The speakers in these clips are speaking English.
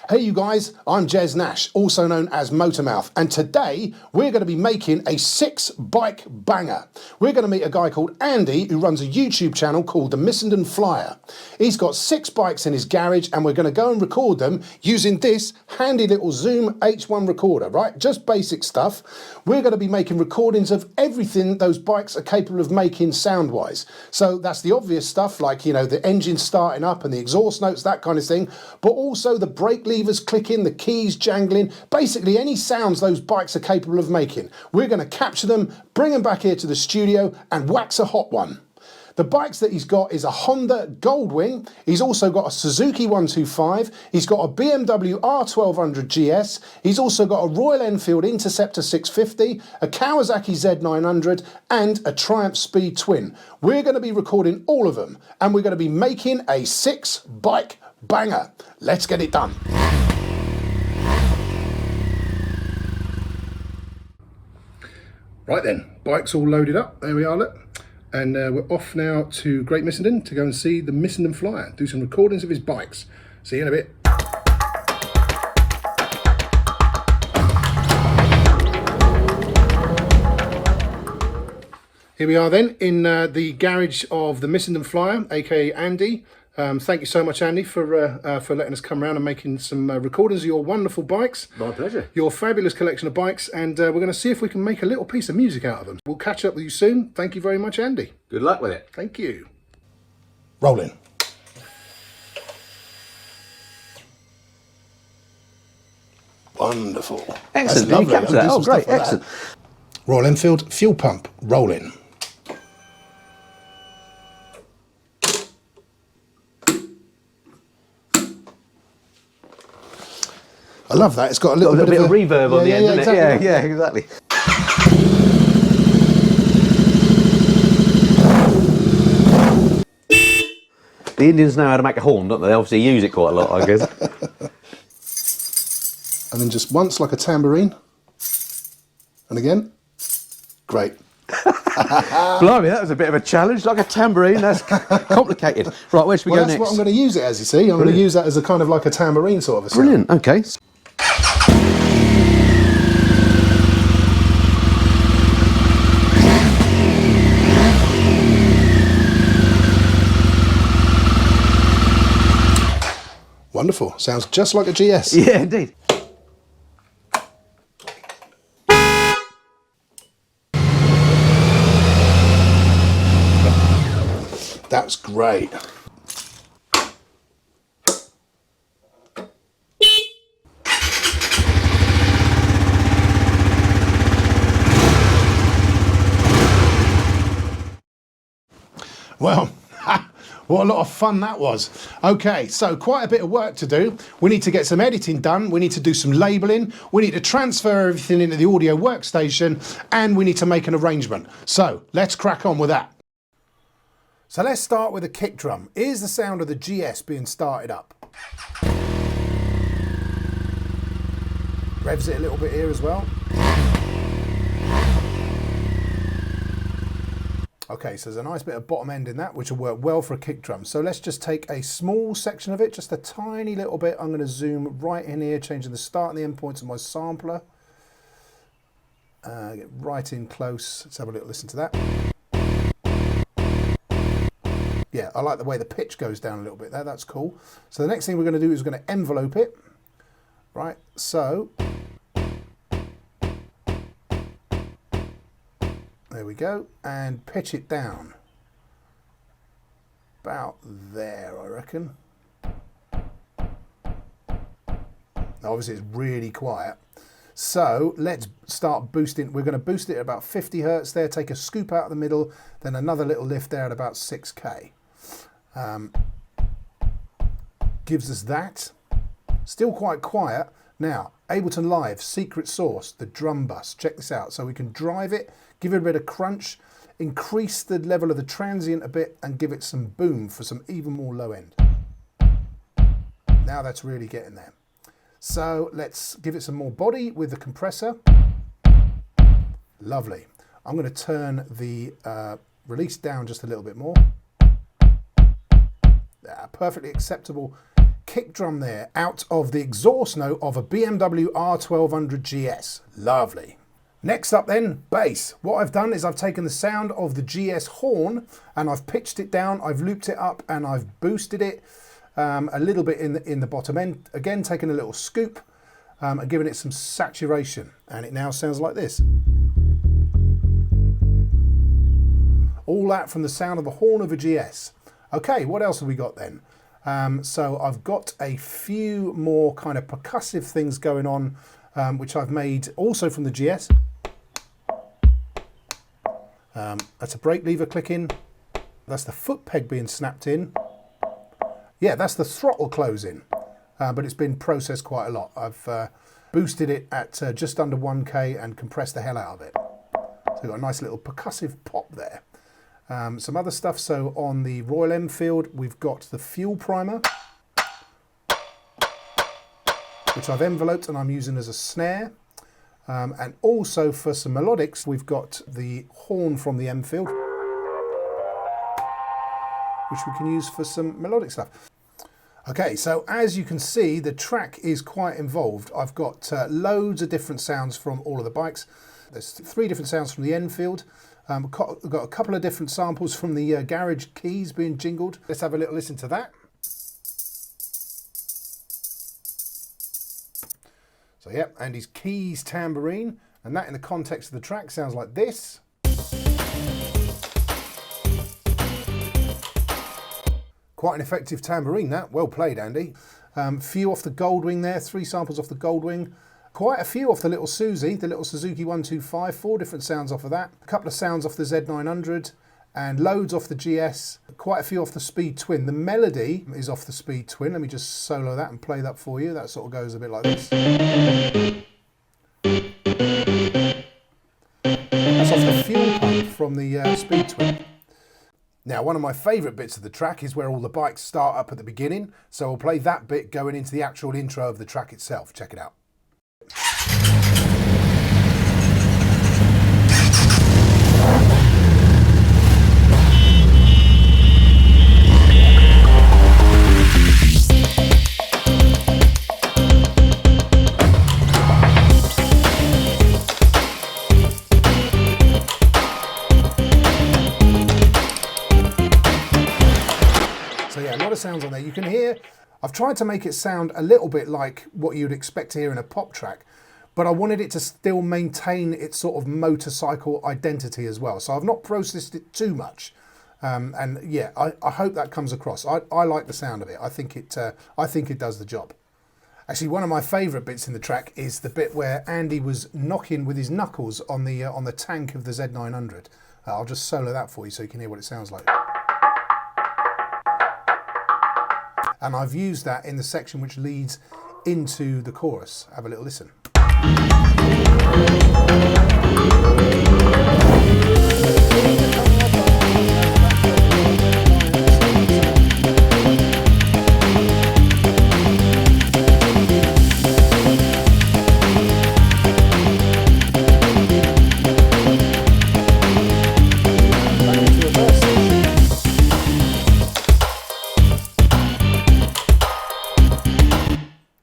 Hey you guys, I'm Jez Nash, also known as Motormouth, and today we're going to be making a 6-bike banger. We're going to meet a guy called Andy who runs a YouTube channel called the Missenden Flyer. He's got 6 bikes in his garage and we're going to go and record them using this handy little Zoom H1 recorder, right? Just basic stuff. We're going to be making recordings of everything those bikes are capable of making sound-wise. So that's the obvious stuff like, you know, the engine starting up and the exhaust notes, that kind of thing, but also the brake levers clicking, the keys jangling, basically any sounds those bikes are capable of making. We're going to capture them, bring them back here to the studio and wax a hot one. The bikes that he's got is a Honda Goldwing. He's also got a Suzuki 125. He's got a BMW R1200 GS. He's also got a Royal Enfield Interceptor 650, a Kawasaki Z900 and a Triumph Speed Twin. We're going to be recording all of them and we're going to be making a 6-bike banger. Let's get it done. Right then, bike's all loaded up. There we are, look. And we're off now to Great Missenden to go and see the Missenden Flyer, do some recordings of his bikes. See you in a bit. Here we are then in the garage of the Missenden Flyer, aka Andy. Thank you so much, Andy, for letting us come around and making some recordings of your wonderful bikes. My pleasure. Your fabulous collection of bikes, and we're going to see if we can make a little piece of music out of them. We'll catch up with you soon. Thank you very much, Andy. Good luck with it. Thank you. Rolling. Wonderful. Excellent. That's lovely. You captured that. Oh, great. Like excellent. That. Royal Enfield fuel pump. Rolling. I love that. It's got a little bit of reverb on the end, doesn't exactly. it? Yeah, exactly. The Indians know how to make a horn, don't they? They obviously use it quite a lot, I guess. And then just once like a tambourine. And again. Great. Blimey, that was a bit of a challenge, like a tambourine. That's complicated. Right, where should we go next? That's what I'm going to use it as, you see. I'm going to use that as a kind of like a tambourine sort of a sound. Brilliant, okay. Wonderful. Sounds just like a GS. Yeah, indeed. That's great. Well, what a lot of fun that was. Okay, so quite a bit of work to do. We need to get some editing done. We need to do some labeling. We need to transfer everything into the audio workstation and we need to make an arrangement. So let's crack on with that. So let's start with a kick drum. Here's the sound of the GS being started up. Revs it a little bit here as well. Okay, so there's a nice bit of bottom end in that, which will work well for a kick drum. So let's just take a small section of it, just a tiny little bit. I'm going to zoom right in here, changing the start and the end points of my sampler. Get right in close. Let's have a little listen to that. Yeah, I like the way the pitch goes down a little bit there. That's cool. So the next thing we're going to do is we're going to envelope it. Right, so there we go, and pitch it down. About there, I reckon. Obviously, it's really quiet. So let's start boosting. We're going to boost it at about 50 hertz there, take a scoop out of the middle, then another little lift there at about 6K. Gives us that. Still quite quiet. Now, Ableton Live, secret source, the drum bus. Check this out. So we can drive it, give it a bit of crunch, increase the level of the transient a bit, and give it some boom for some even more low end. Now that's really getting there. So let's give it some more body with the compressor. Lovely. I'm going to turn the release down just a little bit more. Perfectly acceptable kick drum there out of the exhaust note of a BMW R1200 GS. Lovely. Next up then, bass. What I've done is I've taken the sound of the GS horn and I've pitched it down, I've looped it up and I've boosted it a little bit in the bottom end. Again, taking a little scoop and giving it some saturation. And it now sounds like this. All that from the sound of the horn of a GS. Okay, what else have we got then? So I've got a few more kind of percussive things going on, which I've made also from the GS. That's a brake lever clicking. That's the foot peg being snapped in. Yeah, that's the throttle closing, but it's been processed quite a lot. I've boosted it at just under 1K and compressed the hell out of it. So we've got a nice little percussive pop there. Some other stuff, so on the Royal Enfield, we've got the fuel primer, which I've enveloped and I'm using as a snare. And also for some melodics, we've got the horn from the Enfield, which we can use for some melodic stuff. Okay, so as you can see, the track is quite involved. I've got loads of different sounds from all of the bikes. There's 3 different sounds from the Enfield. I've got a couple of different samples from the garage keys being jingled. Let's have a little listen to that. So yeah, Andy's keys tambourine, and that in the context of the track sounds like this. Quite an effective tambourine that, well played Andy. Few off the Goldwing there, 3 samples off the Goldwing. Quite a few off the little Susie, the little Suzuki 125, 4 different sounds off of that. A couple of sounds off the Z900 and loads off the GS. Quite a few off the Speed Twin. The melody is off the Speed Twin. Let me just solo that and play that for you. That sort of goes a bit like this. That's off the fuel pump from the Speed Twin. Now, one of my favourite bits of the track is where all the bikes start up at the beginning. So we'll play that bit going into the actual intro of the track itself. Check it out. So yeah, a lot of sounds on there. You can hear, I've tried to make it sound a little bit like what you'd expect to hear in a pop track, but I wanted it to still maintain its sort of motorcycle identity as well. So I've not processed it too much. And yeah, I hope that comes across. I like the sound of it. I think it does the job. Actually, one of my favourite bits in the track is the bit where Andy was knocking with his knuckles on the tank of the Z900. I'll just solo that for you so you can hear what it sounds like. And I've used that in the section which leads into the chorus. Have a little listen.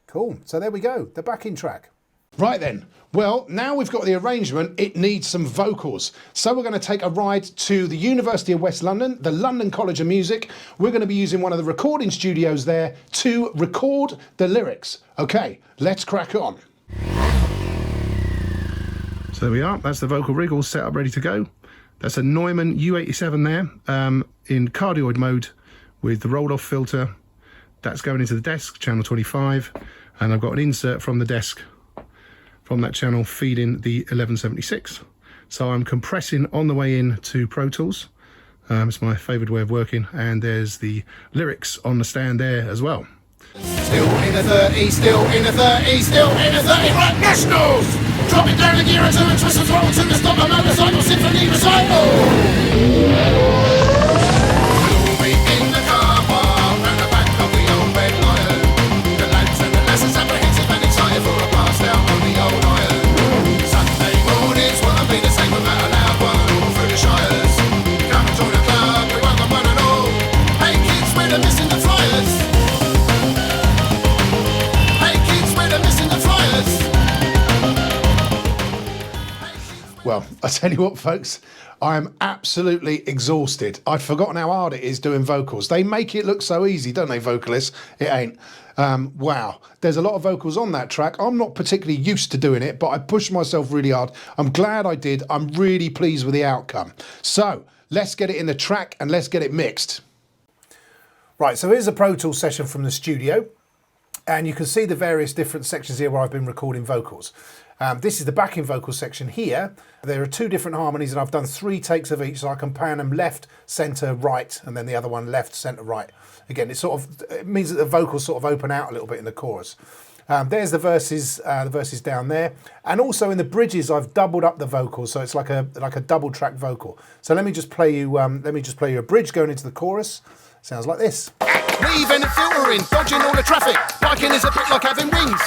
Cool, so there we go, the backing track. Right then, well, now we've got the arrangement, it needs some vocals. So we're going to take a ride to the University of West London, the London College of Music. We're going to be using one of the recording studios there to record the lyrics. Okay, let's crack on. So there we are, that's the vocal rig all set up, ready to go. That's a Neumann U87 there, in cardioid mode with the roll-off filter. That's going into the desk, channel 25, and I've got an insert from the desk from that channel feeding the 1176. So I'm compressing on the way in to Pro Tools. It's my favourite way of working, and there's the lyrics on the stand there as well. Still in the 30, still in the 30, still in the 30, right nationals! Drop it down the gear and turn, twist and throttle to the stop a motorcycle symphony recital! Well, I tell you what, folks, I am absolutely exhausted. I'd forgotten how hard it is doing vocals. They make it look so easy, don't they, vocalists? It ain't. Wow, there's a lot of vocals on that track. I'm not particularly used to doing it, but I pushed myself really hard. I'm glad I did. I'm really pleased with the outcome. So let's get it in the track and let's get it mixed. Right, so here's a Pro Tools session from the studio. And you can see the various different sections here where I've been recording vocals. This is the backing vocal section here. There are 2 different harmonies and I've done 3 takes of each, so I can pan them left, centre, right, and then the other one left, centre, right. Again, it means that the vocals sort of open out a little bit in the chorus. There's the verses down there, and also in the bridges I've doubled up the vocals, so it's like a double track vocal. So let me just play you a bridge going into the chorus. Sounds like this. Weaving and filtering, dodging all the traffic. Biking is a bit like having wings.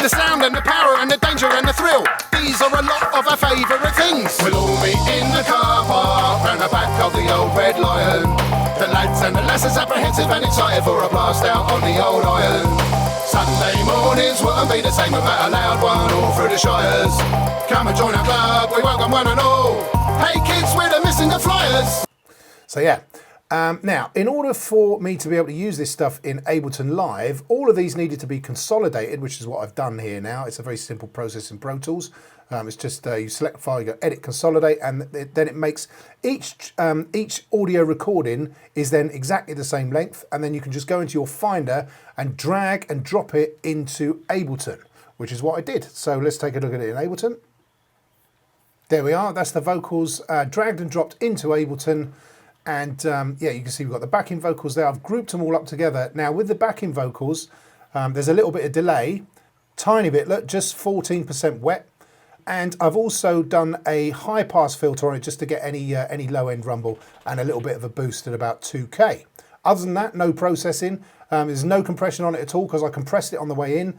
The sound and the power and the danger and the thrill, these are a lot of our favourite things. We'll all meet in the car park, round the back of the old Red Lion. The lads and the lasses apprehensive and excited for a blast out on the old iron. Sunday mornings wouldn't be the same without a loud one all through the shires. Come and join our club, we welcome one and all. Hey kids, we're the Missenden Flyers. So yeah. Now, in order for me to be able to use this stuff in Ableton Live, all of these needed to be consolidated, which is what I've done here now. It's a very simple process in Pro Tools. It's just you select file, you go edit, consolidate, and then it makes each audio recording is then exactly the same length, and then you can just go into your Finder and drag and drop it into Ableton, which is what I did. So let's take a look at it in Ableton. There we are. That's the vocals dragged and dropped into Ableton. And yeah, you can see we've got the backing vocals there. I've grouped them all up together. Now with the backing vocals, there's a little bit of delay, tiny bit, look, just 14% wet. And I've also done a high pass filter on it just to get any low end rumble and a little bit of a boost at about 2K. Other than that, no processing. There's no compression on it at all because I compressed it on the way in.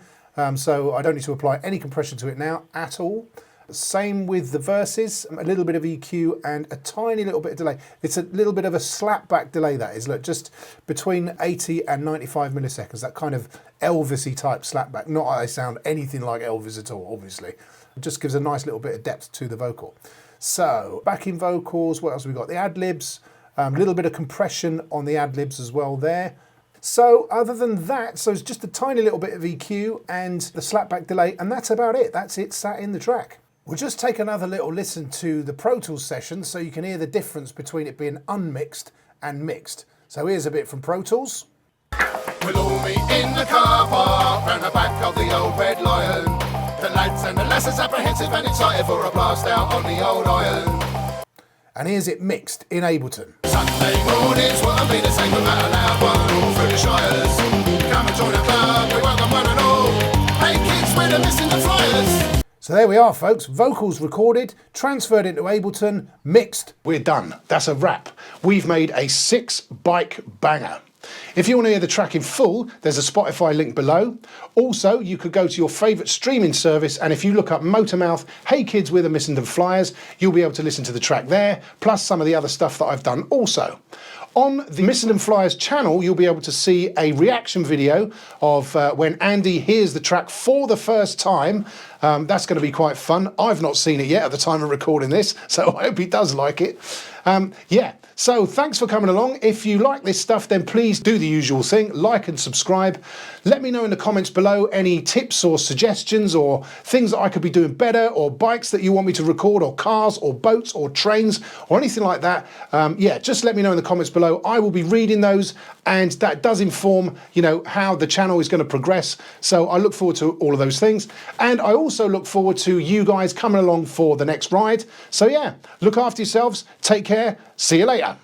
So I don't need to apply any compression to it now at all. Same with the verses, a little bit of EQ and a tiny little bit of delay. It's a little bit of a slapback delay, that is. Look, just between 80 and 95 milliseconds, that kind of Elvis-y type slapback. Not that I sound anything like Elvis at all, obviously. It just gives a nice little bit of depth to the vocal. So, backing vocals, what else have we got? The ad-libs, a little bit of compression on the ad-libs as well there. So other than that, so it's just a tiny little bit of EQ and the slapback delay, and that's about it. That's it sat in the track. We'll just take another little listen to the Pro Tools session so you can hear the difference between it being unmixed and mixed. So here's a bit from Pro Tools. We'll all meet in the car park, round the back of the old Red Lion. The lads and the lasses apprehensive and excited for a blast out on the old iron. And here's it mixed in Ableton. Sunday mornings won't be the same without a loud one all through the shires. Come and join the club, we welcome one and all. Hey kids, we're the Missenden Flyers. So there we are, folks. Vocals recorded, transferred into Ableton, mixed. We're done. That's a wrap. We've made a 6-bike banger. If you want to hear the track in full, there's a Spotify link below. Also, you could go to your favourite streaming service, and if you look up Motormouth, Hey Kids, We're the Missenden Flyers, you'll be able to listen to the track there, plus some of the other stuff that I've done also. On the Missenden Flyers channel, you'll be able to see a reaction video of when Andy hears the track for the first time. That's going to be quite fun. I've not seen it yet at the time of recording this, so I hope he does like it. Yeah, so thanks for coming along. If you like this stuff, then please do the usual thing, like and subscribe. Let me know in the comments below any tips or suggestions or things that I could be doing better, or bikes that you want me to record, or cars or boats or trains or anything like that. Yeah, just let me know in the comments below. I will be reading those, and that does inform, you know, how the channel is going to progress. So I look forward to all of those things. And I also look forward to you guys coming along for the next ride. So yeah, look after yourselves. Take care. See you later.